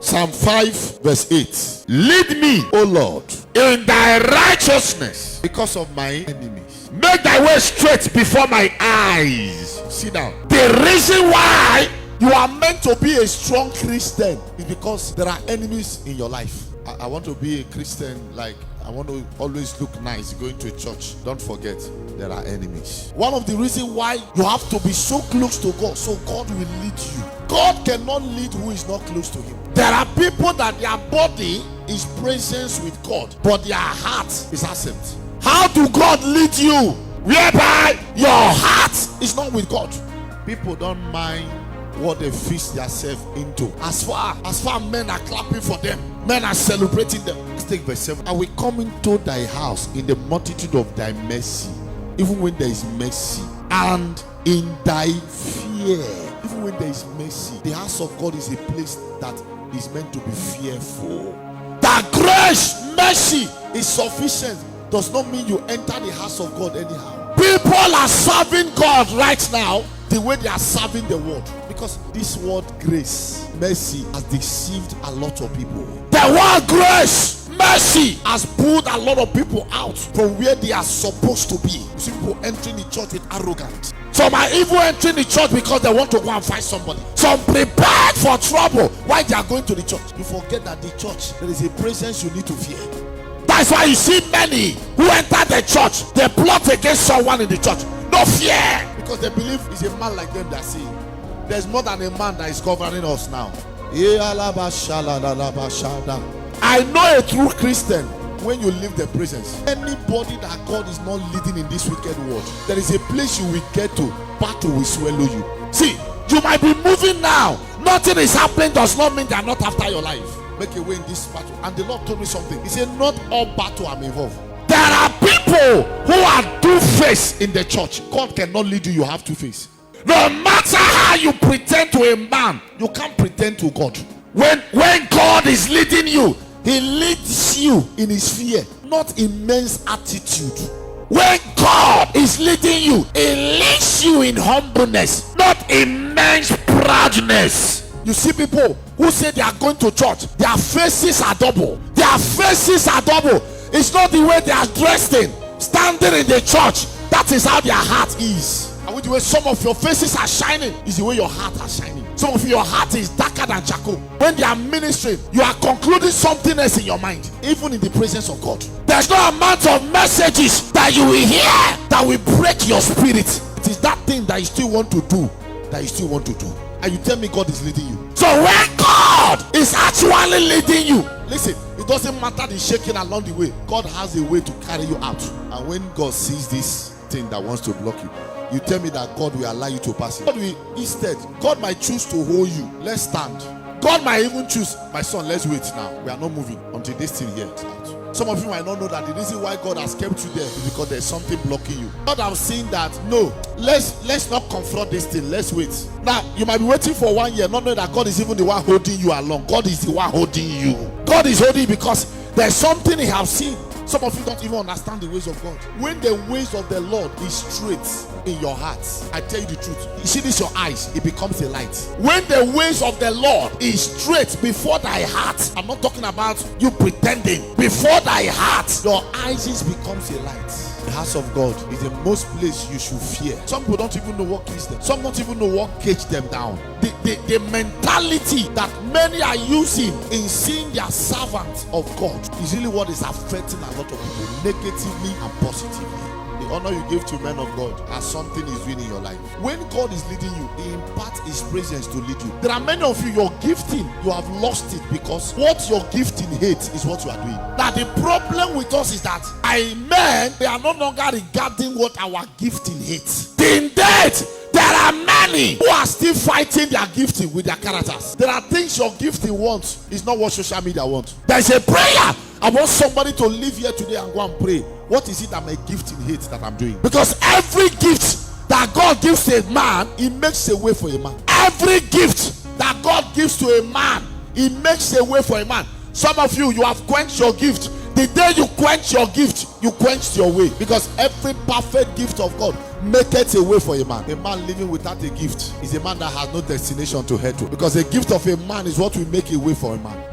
Psalm 5 verse 8. Lead me, O Lord, in thy righteousness because of my enemies. Make thy way straight before my eyes. Sit down. The reason why you are meant to be a strong Christian is because there are enemies in your life. I want to be a Christian, like I want to always look nice going to a church. Don't forget, there are enemies. One of the reasons why you have to be so close to God, so God will lead you. God cannot lead who is not close to him. There are people that their body is presence with God, but their heart is absent. How do God lead you? Whereby your heart is not with God. People don't mind what they fish themselves into. As far men are clapping for them, men are celebrating them. Let's take verse 7. I will come into thy house in the multitude of thy mercy, even when there is mercy, and in thy fear. Even when there is mercy, the house of God is a place that is meant to be fearful. That grace, mercy is sufficient does not mean you enter the house of God anyhow. People are serving God right now the way they are serving the world, because this word grace, mercy has deceived a lot of people. The word grace, mercy has pulled a lot of people out from where they are supposed to be. You see people entering the church with arrogance. Some are even entering the church because they want to go and fight somebody. Some prepared for trouble while they are going to the church. You forget that the church, there is a presence you need to fear. That's why you see many who enter the church, they plot against someone in the church. No fear, because they believe it's a man like them that see. There's more than a man that is governing us now. I know a true Christian when you leave the presence. Anybody that God is not leading in this wicked world, there is a place you will get to, battle will swallow you. See, you might be moving now, nothing is happening does not mean they are not after your life. Make a way in this battle. And the Lord told me something. He said, not all battle I'm involved. There are people who are two-faced in the church. God cannot lead you, you have two-faced. No matter how you pretend to a man, you can't pretend to God. When God is leading you, he leads you in his fear, not immense attitude. When God is leading you, he leads you in humbleness, not immense proudness. You see people who say they are going to church, their faces are double. Their faces are double. It's not the way they are dressed in, standing in the church. That is how their heart is. And with the way some of your faces are shining, is the way your heart is shining. Some of your heart is darker than charcoal. When they are ministering, you are concluding something else in your mind, even in the presence of God. There's no amount of messages that you will hear that will break your spirit. It is that thing that you still want to do, and you tell me God is leading you. So when God is actually leading you, listen, it doesn't matter the shaking along the way. God has a way to carry you out. And when God sees this thing that wants to block you, you tell me that God will allow you to pass it. God will, instead, God might choose to hold you. Let's stand. God might even choose, my son, let's wait now. We are not moving until this thing here is out. Some of you might not know that the reason why God has kept you there is because there's something blocking you. God has seen that, no, let's not confront this thing. Let's wait. Now, you might be waiting for 1 year, not knowing that God is even the one holding you along. God is the one holding you. God is holding you because there's something he has seen. Some of you don't even understand the ways of God. When the ways of the Lord is straight in your heart, I tell you the truth, you see this your eyes, it becomes a light. When the ways of the Lord is straight before thy heart, I'm not talking about you pretending, before thy heart, your eyes becomes a light. The house of God is the most place you should fear. Some people don't even know what kills them. Some don't even know what cage them down. The mentality that many are using in seeing their servants of God is really what is affecting a lot of people, negatively and positively. The honor you give to men of God as something is doing in your life. When God is leading you, he imparts his presence to lead you. There are many of you, your gifting, you have lost it because what your gifting hates is what you are doing. Now the problem with us is that men, they are no longer regarding what our gifting hates. Indeed, there are many who are still fighting their gifting with their characters. There are things your gifting wants is not what social media wants. There is a prayer. I want somebody to live here today and go and pray. What is it that my gifting hates that I'm doing? Because every gift that God gives to a man, he makes a way for a man. Every gift that God gives to a man, he makes a way for a man. Some of you, you have quenched your gift. The day you quench your gift, you quenched your way. Because every perfect gift of God maketh a way for a man. A man living without a gift is a man that has no destination to head to, because a gift of a man is what will make a way for a man.